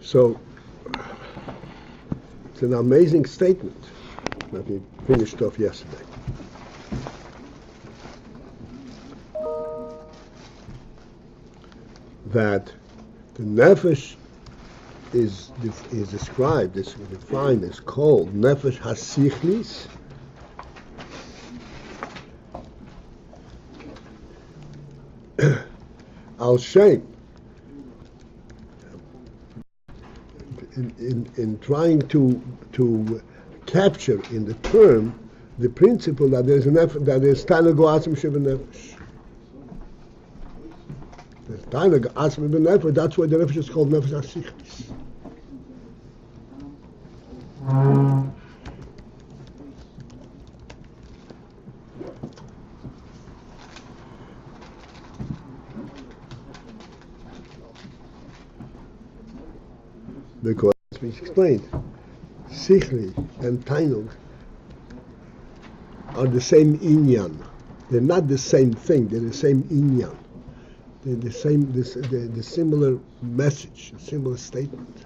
So, it's an amazing statement that we finished off yesterday. That the nefesh is described, is defined, is called nefesh hasichlis, al shem, in trying to capture in the term the principle that there is that is tanag atzim shebenefesh. There's tanag atzim shebenefesh. That's why the nefesh is called nefesh hasichlis. Because, as we explained, Sichli and Tainug are the same inyan. They're not the same thing, they're the same inyan. They're the same, the similar message, similar statement.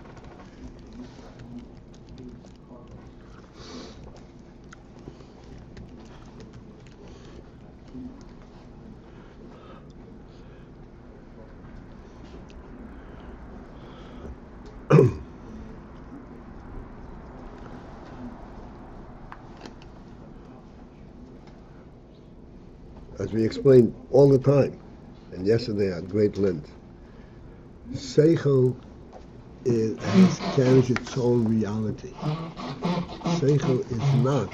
As we explained all the time, and yesterday at great length, Seichel carries its own reality. Seichel is not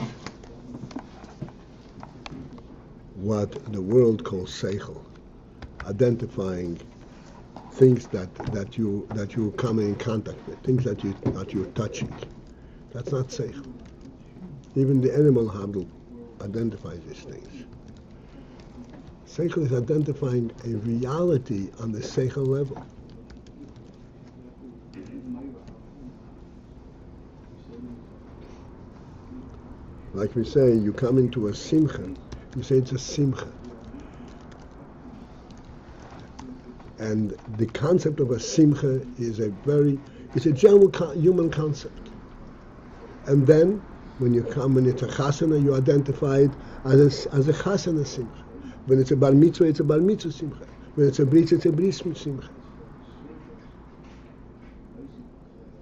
what the world calls Seichel, identifying things that you come in contact with, things that you're touching. That's not Seichel. Even the animal handle identifies these things. Seichel is identifying a reality on the Seichel level. Like we say, you come into a simcha, you say it's a simcha. And the concept of a simcha is it's a general human concept. And then, when it's a chasana, you identify it as a chasana simcha. When it's a bar mitzvah, it's a bar mitzvah simcha. When it's a bris, it's a bris simcha.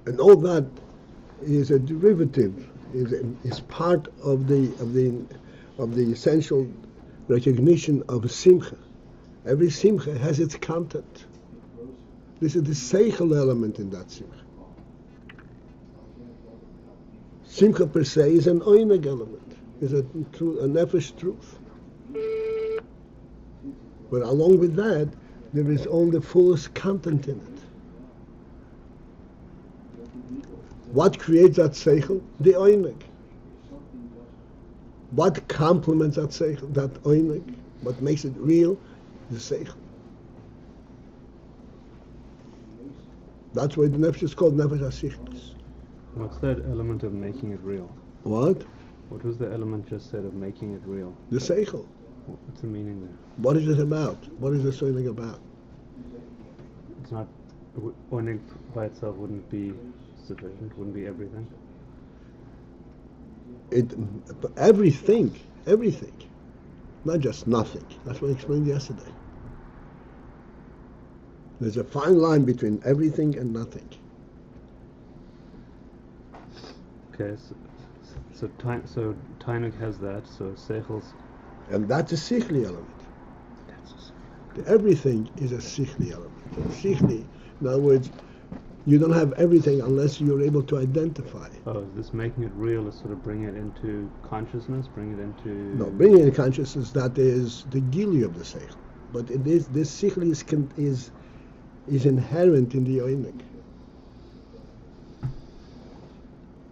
And all that is a derivative, is part of the essential recognition of a simcha. Every simcha has its content. This is the seichel element in that simcha. Simcha per se is an oineg element, is a nefesh truth. But along with that, there is all the fullest content in it. What creates that seichel? The oineg. What complements that seichel, that oineg? What makes it real? The seichel. That's why the nefesh is called nefesh hasichlis. What's that element of making it real? What? What was the element just said of making it real? The seichel. What's the meaning there? What is it about? What is the oineg about? It's not, oineg by itself wouldn't be sufficient, wouldn't be everything. Everything. Not just nothing. That's what I explained yesterday. There's a fine line between everything and nothing. Okay, so Tainuk has that, so Seichel's... And that's a sichli element. Everything is a sichli element. Sichli, in other words, you don't have everything unless you're able to identify. Oh, is this making it real is sort of bring it into consciousness, No, bringing it into consciousness, that is the gili of the seichel. But this sichli is inherent in the oineg.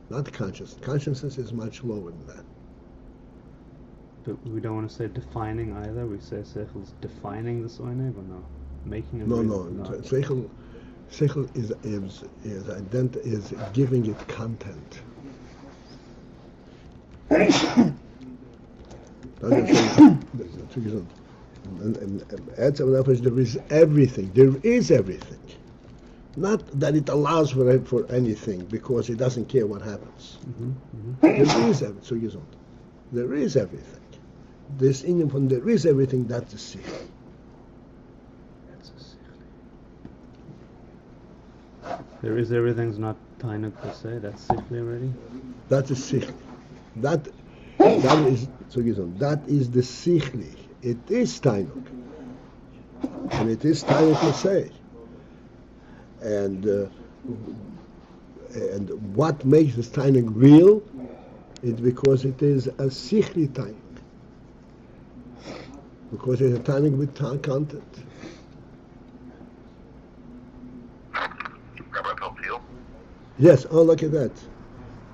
Not consciousness. Consciousness is much lower than that. But we don't want to say defining either. We say Seichel's defining this oineg or no? Making it real? No. Seichel, Seichel is giving it content. There is everything. There is everything. Not that it allows for anything, because it doesn't care what happens. There is everything. There is everything. This Indian from there is everything, that's the Seichel. There is everything's not Tainuk per se, that's Sichli already? That's a Sichli. That is the Sichli. It is Tainuk. And it is Tainuk per se. And what makes this Tainuk real is because it is a Sichli Tainuk. Because it's a Tainuk with content. Rabbi Paltiel? Yes, oh, look at that.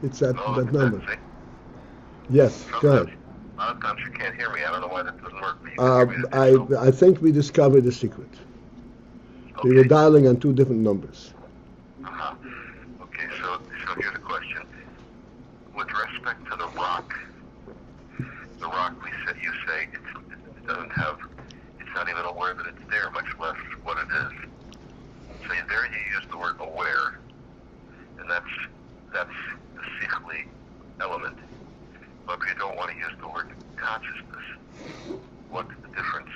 It's that number. That, yes, go ahead. A lot of times you can't hear me. I don't know why that doesn't work. But you can hear me. I think we discovered the secret. Okay. We were dialing on two different numbers. Uh-huh. Okay, so here's a question. With respect to the rock you say it doesn't have, it's not even aware that it's there, much less what it is. So there you use the word aware, and that's the sichli element. But if you don't want to use the word consciousness, what's the difference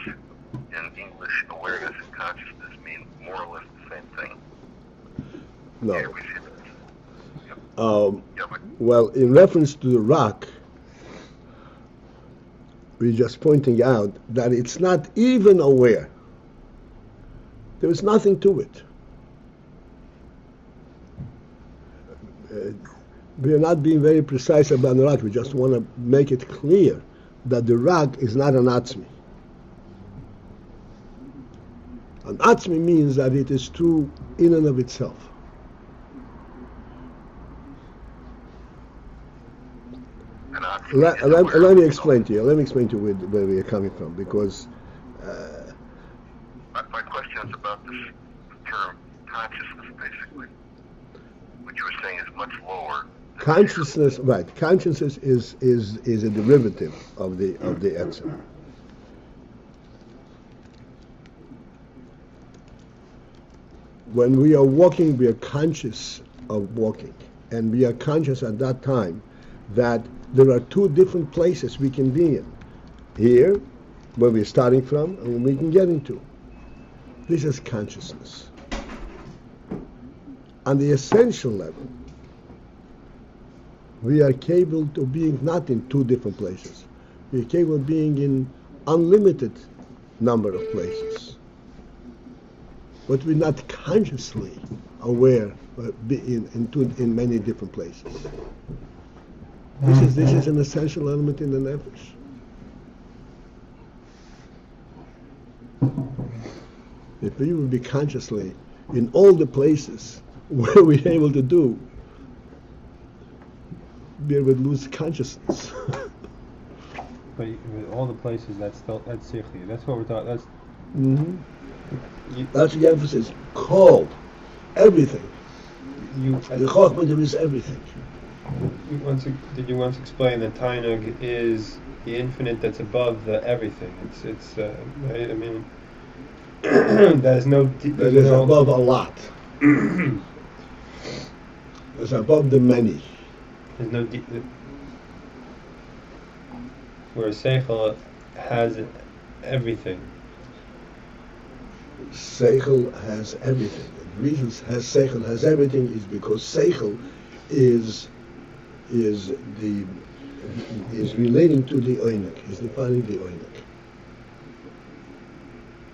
in English? Awareness and consciousness mean more or less the same thing. No. Here we see that. Well, in reference to the rock, we're just pointing out that it's not even aware. There is nothing to it. We are not being very precise about the rock. We just want to make it clear that the rock is not an atzmi. An atzmi means that it is true in and of itself. Let me explain to you. Let me explain to you where we are coming from, because my question is about this term consciousness, basically, which you were saying is much lower. Consciousness, right? Consciousness is a derivative of the etzem. When we are walking, we are conscious of walking, and we are conscious at that time that there are two different places we can be in. Here, where we're starting from, and where we can get into. This is consciousness. On the essential level, we are capable of being not in two different places. We are capable of being in unlimited number of places. But we're not consciously aware in many different places. This is an essential element in the nefesh. If we would be consciously in all the places where we're able to do, we would lose consciousness. But with all the places, that's sichli. That's what we're talking. That's. That's the emphasis. Called everything. The chokhmah there is everything. Did you once explain that Tainug is the infinite that's above the everything? It's right? I mean, there's no. That is above a lot. It's above the many. There's no where Seichel has everything. Seichel has everything. The reason Seichel has everything is because Seichel is relating to the Oynek, is defining the Oynek.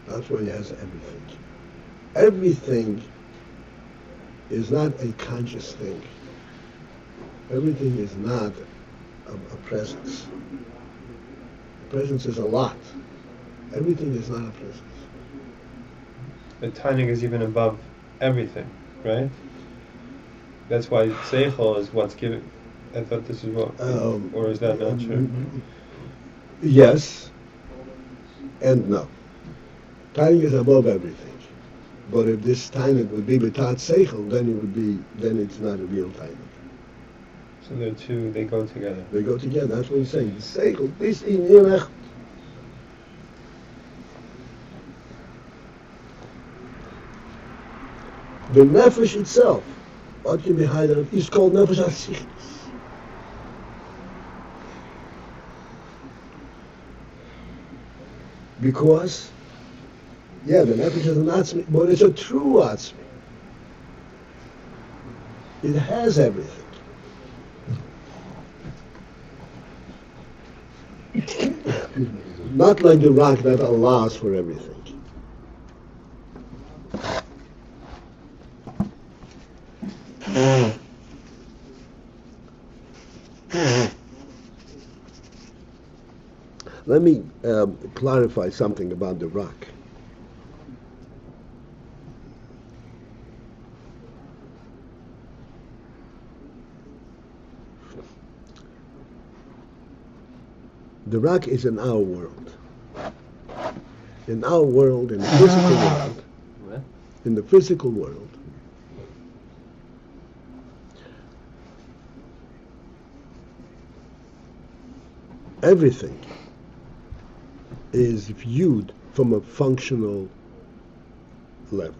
That's why he has everything. Everything is not a conscious thing. Everything is not a presence. A presence is a lot. Everything is not a presence. But Tainug is even above everything, right? That's why Seichel is what's given. I thought this is what, or is that not true? Yes, and no. Tainug is above everything. But if this tainik would be without seichel, then it's not a real tainik. So the two, they go together. They go together. That's what he's saying. Seichel, this in irech. The nefesh itself, what can be hidden, is called nefesh asichis. Because, the nefesh is an atzmi, but it's a true atzmi. It has everything. Not like the rock that allows for everything. Let me clarify something about the rock. The rock is in our world. In our world, in the physical world, in the physical world, everything is viewed from a functional level.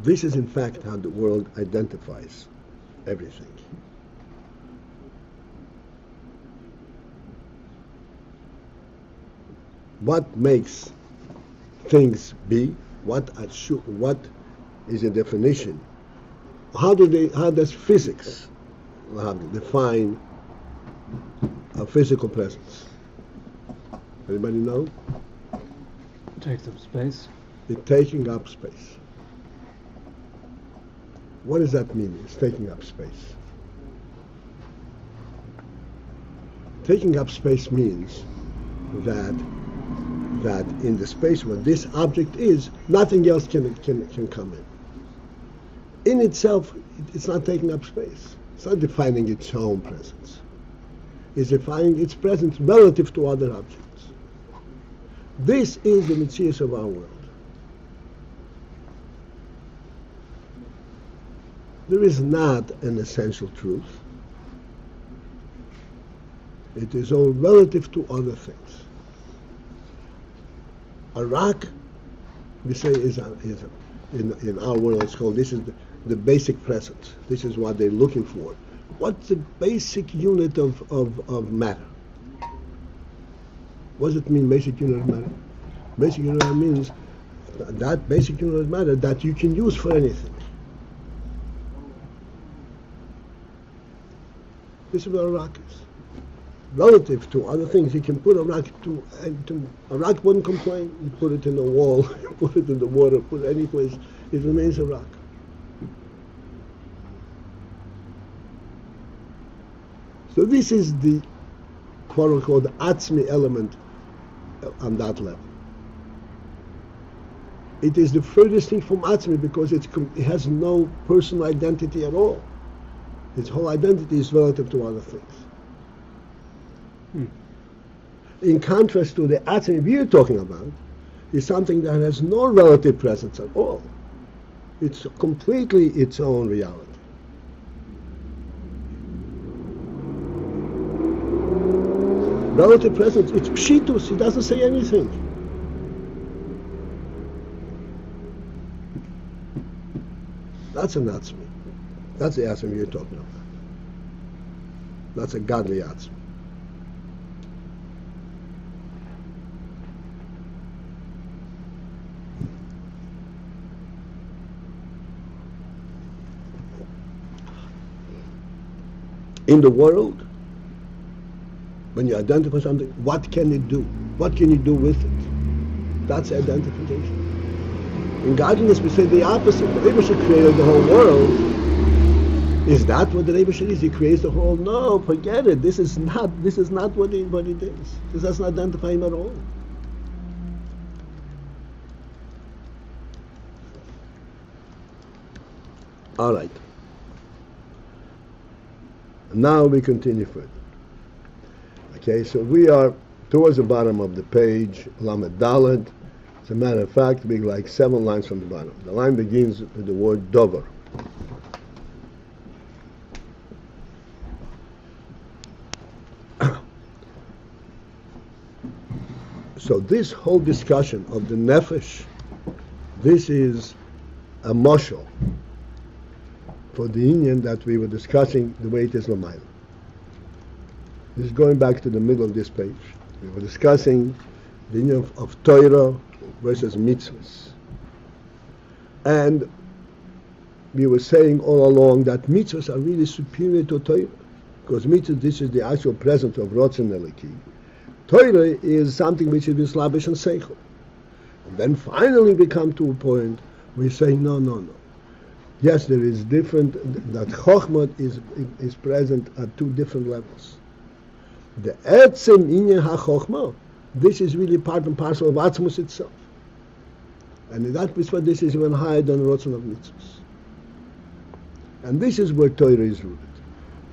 This is in fact how the world identifies everything. What makes things be? What is a definition? How does physics define a physical presence? Anybody know? Takes up space. It's taking up space. What does that mean? It's taking up space. Taking up space means that in the space where this object is, nothing else can come in. In itself, it's not taking up space. It's not defining its own presence. It's defining its presence relative to other objects. This is the metzius of our world. There is not an essential truth. It is all relative to other things. A rock, we say, in our world it's called, this is the basic presence. This is what they're looking for. What's the basic unit of matter? What does it mean, basic unit of matter? Basic unit of matter means that basic unit of matter that you can use for anything. This is what a rock is. Relative to other things, you can put a rock a rock wouldn't complain. You put it in a wall, you put it in the water, put it any place, it remains a rock. So this is the quote unquote atzmi element on that level. It is the furthest thing from atzmi because it has no personal identity at all. Its whole identity is relative to other things. In contrast to the atzmi we're talking about, is something that has no relative presence at all. It's completely its own reality. Relative presence, it's pshitus, it doesn't say anything. That's an atzmi. That's the atzmi you're talking about. That's a godly atzmi. In the world, when you identify something, what can it do? What can you do with it? That's identification. In godliness, we say the opposite. The Rebbe created the whole world. Is that what the Rebbe is? He creates the whole. No, forget it. This is not what he is. This doesn't identify him at all. All right. Now we continue further. Okay, so we are towards the bottom of the page, Lamed Daled. As a matter of fact, we're like 7 lines from the bottom. The line begins with the word Dover. So this whole discussion of the nefesh, this is a moshel for the Indian that we were discussing the way it is Lamayla. This is going back to the middle of this page. We were discussing the Indian of Torah versus mitzvahs. And we were saying all along that mitzvahs are really superior to Torah. Because mitzvahs, this is the actual presence of Rotzen Eliki. Torah is something which is mislabish and seichel. And then finally we come to a point we say no. Yes, there is different, that Chochmah is present at 2 different levels. The Etzem Inyan HaChochmah, this is really part and parcel of Atzmus itself. And in that respect, this is even higher than Rotzen of Mitzvahs. And this is where Torah is rooted.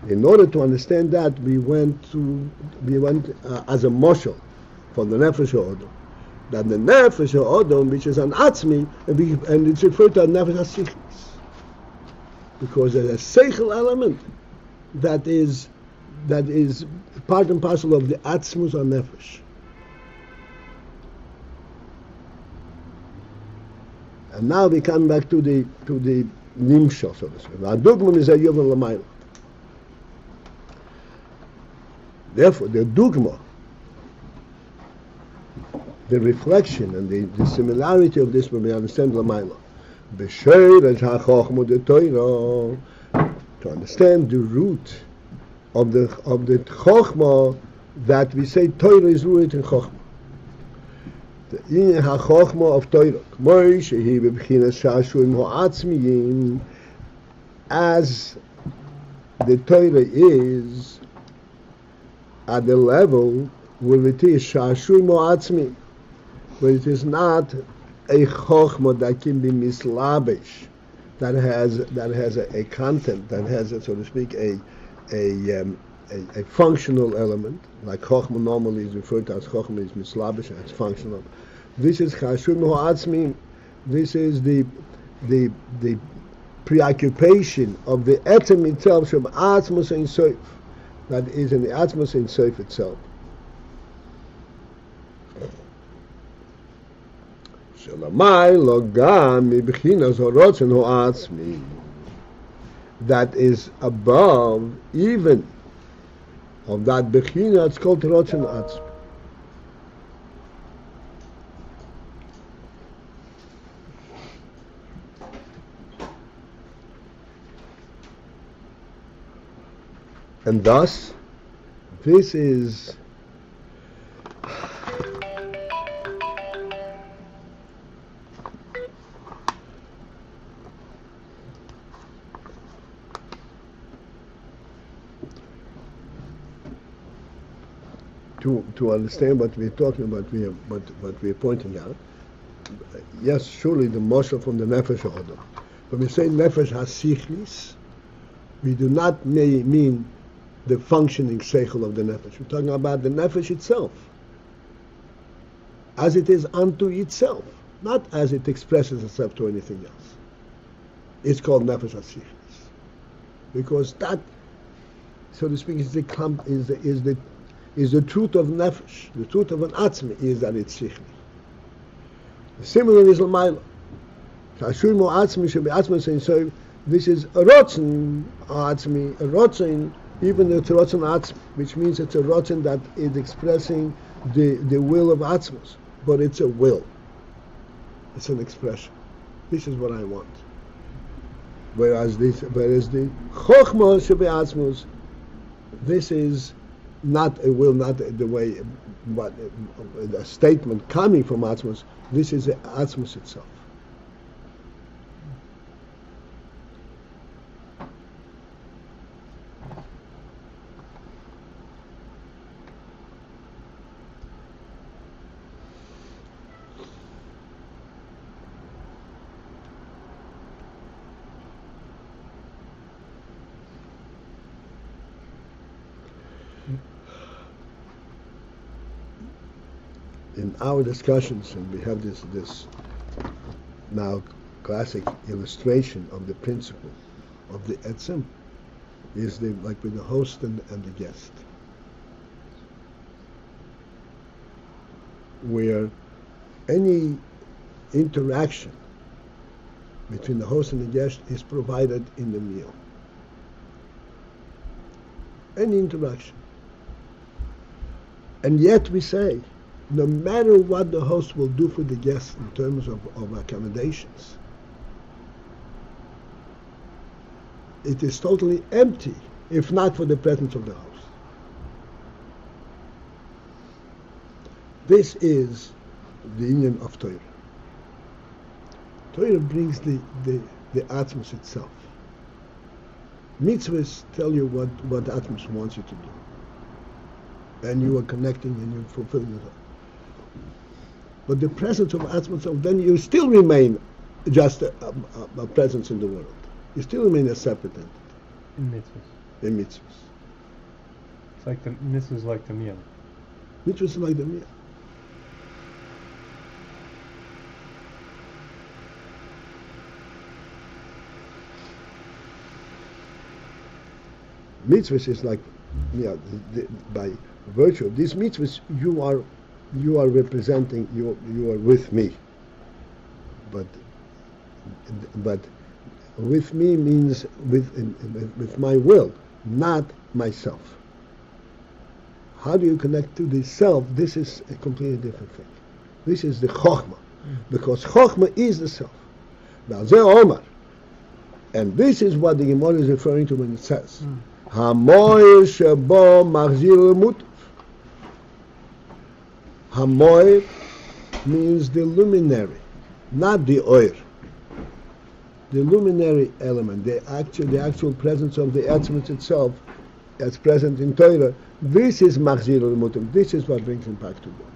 In order to understand that, we went as a moshel for the Nefesh HaOdom. That the Nefesh HaOdom, which is an Atzmi, and it's referred to as Nefesh HaSichlis. Because there's a Seichel element that is part and parcel of the Atzmus or Nefesh. And now we come back to the Nimshah, so to speak. Dugma is a Yovel Lamayla. Therefore, the Dugma, the reflection and the similarity of this when we understand Lamayla. To understand the root of the Chochmah, that we say Torah is rooted in Chochmah. The Inyan HaChochmah of Torah, as the Torah is at the level where it is Shashuim Mo'atzmi, where it is not a Chochmah that can be mislabish, that has a content, that has, so to speak, a functional element, like Chochmah normally is referred to as Chochmah is mislabish, and it's functional. This is Chashur Mo'atzmi. This is the preoccupation of the etem itself, from Atzmos Ein Sof, that is in the Atzmos Ein Sof itself. That is above even of that Bechina, it's called Rotzen Atzmi. And thus, this is to understand what we're talking about, what we're pointing out. Yes, surely the Moshe from the Nefesh HaOdom. When we say Nefesh HaSichlis, we do not mean the functioning seichel of the nefesh. We're talking about the nefesh itself, as it is unto itself, not as it expresses itself to anything else. It's called nefesh hasichlis, because that, so to speak, is the truth of nefesh. The truth of an atzmi is that it's sichli. Similarly, is l'mayla. Kashur mo atzmi shebi atzmi saying so. This is a rotzen atzmi, a rotzen. Even it's a rotzen atzmi, which means it's a rotzen that is expressing the will of atzmos, but it's a will. It's an expression. This is what I want. Whereas the chochmah shebi atzmos, this is not a will, not the way, but a statement coming from atzmos. This is the atzmos itself. In our discussions, and we have this now classic illustration of the principle of the etzem, is like with the host and the guest, where any interaction between the host and the guest is provided in the meal. Any interaction. And yet we say, no matter what the host will do for the guest in terms of accommodations, it is totally empty if not for the presence of the host. This is the union of Torah. Torah brings the Atmos itself. Mitzvahs tell you what Atmos wants you to do. And you are connecting and you're fulfilling it. But the presence of Atmos, then you still remain just a presence in the world. You still remain a separate entity. In mitzvahs. In mitzvahs. It's like the mitzvahs like the meal. Mitzvahs is like the meal. Mitzvahs is like, by virtue of these mitzvahs, you are representing, you are with me. But with me means with my will, not myself. How do you connect to the self? This is a completely different thing. This is the chokhmah, because chokhmah is the self. Now, Zeh Omar, and this is what the Gemara is referring to when it says, Hamoir shebo machzir lemutov. Hamoir means the luminary, not the oir. The luminary element, the actual presence of the Etzem itself, as present in Torah, this is machzir lemutov. This is what brings him back to God.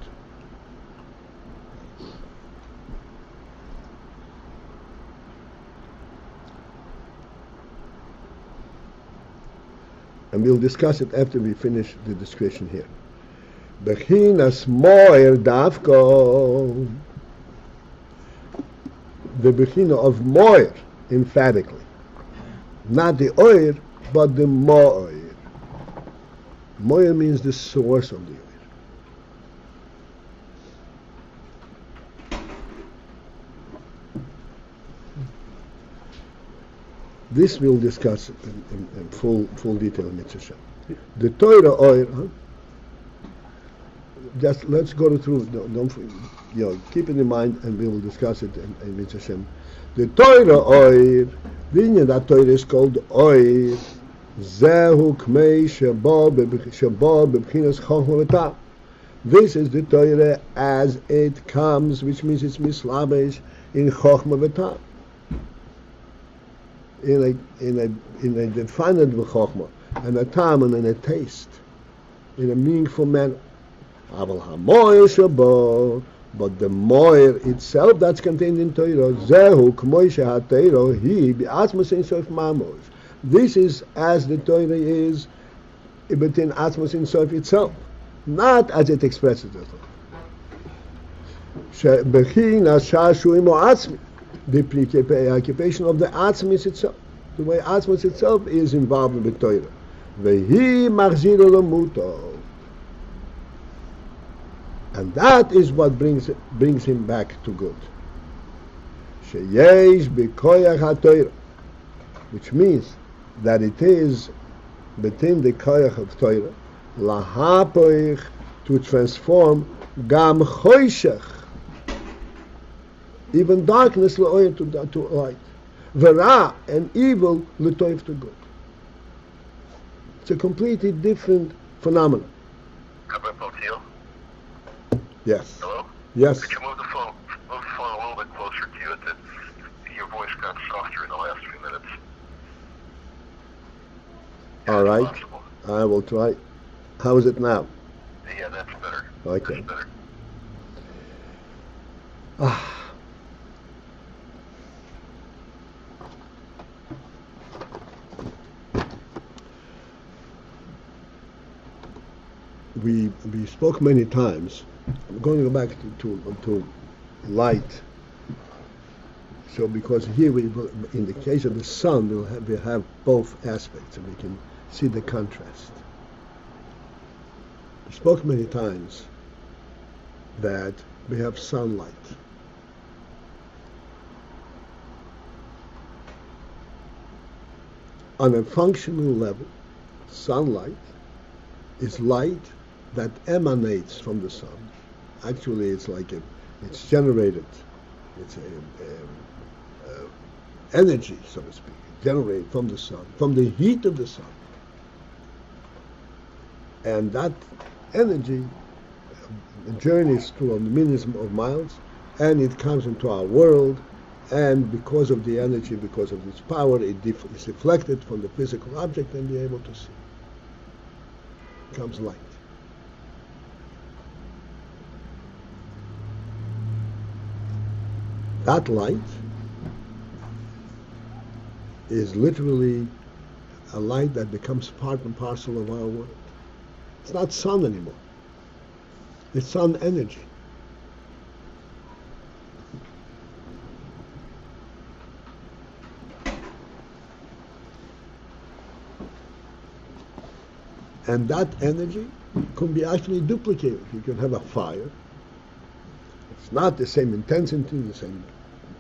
And we'll discuss it after we finish the description here. Bechinas moir davko. The bechina of moir, emphatically. Not the oir, but the moir. Moir means the source of the oir. This we'll discuss in full detail in Mitzvah. The Torah oir, just let's go through. Don't keep it in mind, and we will discuss it in Mitzvah. The Torah oir, that Torah is called oir. Zehu kmei sheba bebchinas chochma v'tam. This is the Torah as it comes, which means it's mislabesh in chochma v'tam. In a defined chokhmah, and a tam and in a taste, in a meaningful manner. But the moir itself that's contained in Torah, zehu k'moy she'haTorah hi b'atzmos ein sof mamos. This is as the Torah is within atzmos ein sof itself, not as it expresses itself. She'bechinas shashuim atzmi. The preoccupation of the Atzmis itself, the way Atzmis itself is involved with Torah. Vehi machzir lemuto, and that is what brings him back to good. Sheyesh b'koyach haTorah, which means that it is within the koyach of Torah lahapoich, to transform gam choshech, even darkness le'oyer to light, vera and evil le'toiv to good. It's a completely different phenomenon. Rabbi Paltiel? Yes. Hello? Yes. Could you move the phone a little bit closer to you? Your voice got softer in the last few minutes. All right. Possible. I will try. How is it now? Yeah, that's better. Okay. That's better. we spoke many times. I'm going to go back to light. So because here in the case of the sun, we have both aspects, and we can see the contrast. We spoke many times that we have sunlight. On a functional level, sunlight is light that emanates from the sun. Actually, it's it's generated. It's energy, so to speak, generated from the sun, from the heat of the sun. And that energy journeys through millions of miles, and it comes into our world, and because of the energy, because of its power, it is deflected from the physical object and we're able to see. It comes light. That light is literally a light that becomes part and parcel of our world. It's not sun anymore. It's sun energy. And that energy can be actually duplicated. You can have a fire. It's not the same intensity, the same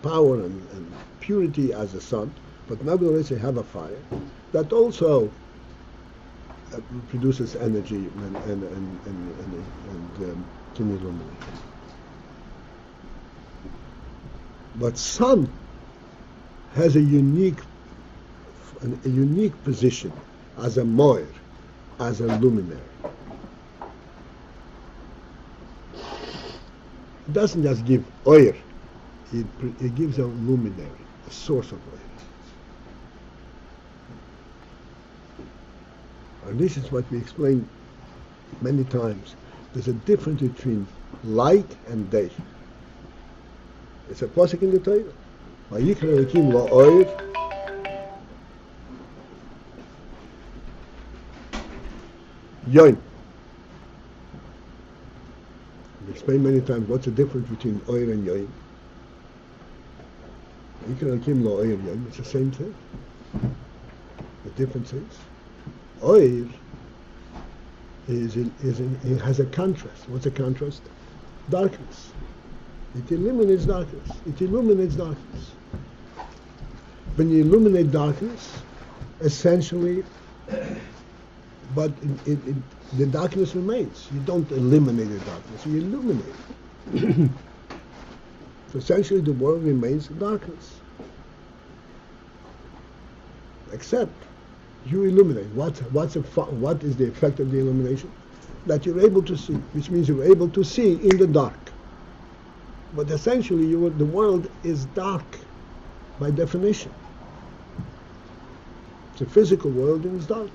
power and purity as the sun, but nevertheless you have a fire that also produces energy and can illuminate. But sun has a unique position as a moir, as a luminary. It doesn't just give oil, it gives a luminary, a source of oil. And this is what we explained many times. There's a difference between light and day. It's a pasuk in the Torah. Vayikra Elokim la'oir yoin. We explained many times what's the difference between oir and yoin. Vayikra Elokim la'oir yoin. It's the same thing. The difference is oir it has a contrast. What's a contrast? Darkness. It eliminates darkness. It illuminates darkness. When you illuminate darkness, essentially, but the darkness remains. You don't eliminate the darkness, you illuminate it. So essentially the world remains darkness. Except you illuminate. What is the effect of the illumination? That you're able to see, which means you're able to see in the dark. But essentially the world is dark by definition. It's a physical world and it's dark.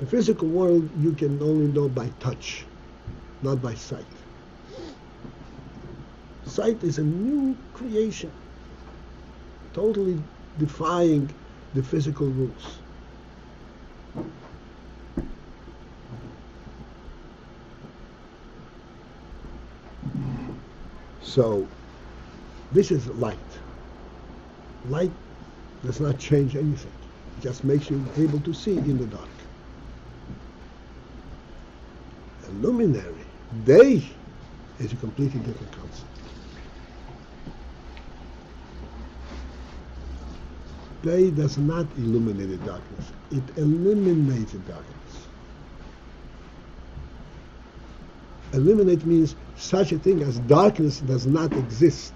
The physical world you can only know by touch, not by sight. Sight is a new creation, totally defying the physical rules. So, this is light. Light does not change anything. It just makes you able to see in the dark. A luminary, day, is a completely different concept. Day does not illuminate the darkness. It eliminates the darkness. Eliminate means such a thing as darkness does not exist.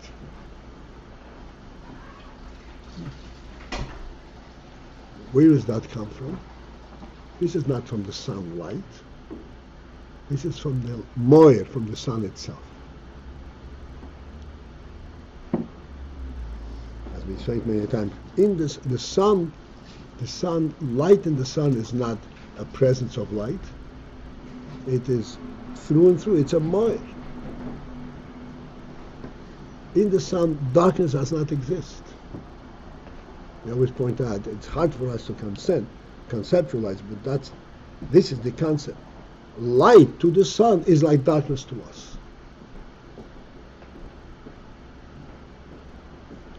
Where does that come from? This is not from the sunlight. This is from the moir, from the sun itself. As we say many times, in this, the sun, light in the sun is not a presence of light. It is through and through, it's a moir. In the sun, darkness does not exist. We always point out, it's hard for us to conceptualize, but This is the concept. Light to the sun is like darkness to us.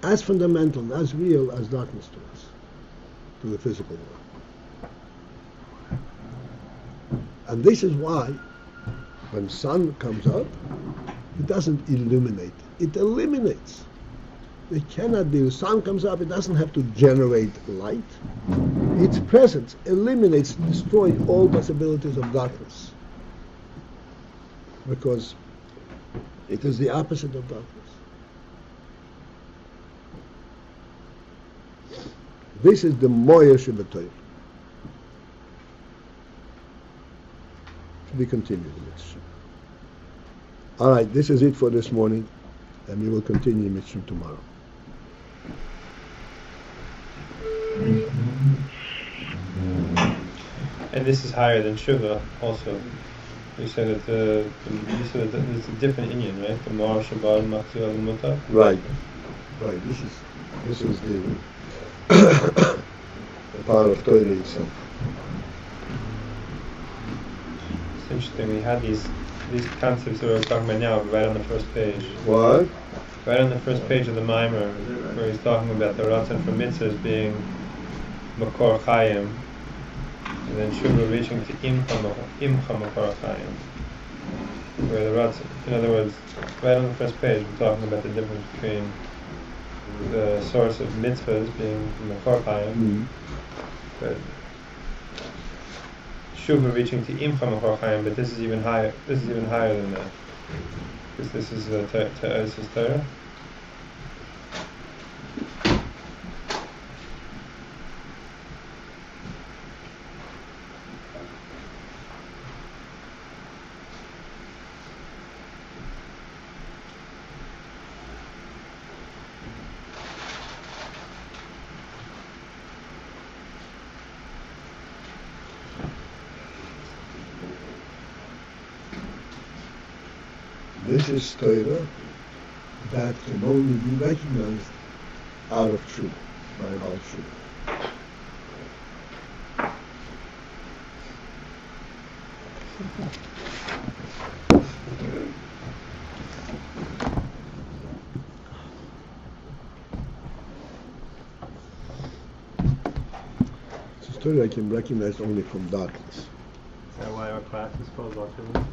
As fundamental, as real as darkness to us, to the physical world. And this is why when sun comes up, it doesn't illuminate, it illuminates. It cannot be, the sun comes up, it doesn't have to generate light. Its presence eliminates, destroys all possibilities of darkness. Because it is the opposite of darkness. This is the Moya Shebatoyr. To be continued. All right, this is it for this morning, and we will continue Mitzvah tomorrow. And this is higher than Shuvah also. You said that you said that it's a different Inyan, right? The Mar Shabbat Machzir al Mutar. Right. Right. This is the the power of Torah itself. It's interesting. We had these concepts that we're talking about now right on the first page. What? Right on the first page of the Maimer, where he's talking about the Ratzon for mitzvahs being Makor Chayim, and then Shuvah reaching to Imcha Makor Chayim. Where the Ratzon, in other words, right on the first page, we're talking about the difference between the source of mitzvahs being Makor Chayim, but Shuvah reaching to Imcha Makor Chayim, but this is even higher. This is even higher than that, because this is Torah. This is Torah that can only be recognized out of truth, by about truth. This is Torah I can recognize only from darkness. Is that why our class is called Watching?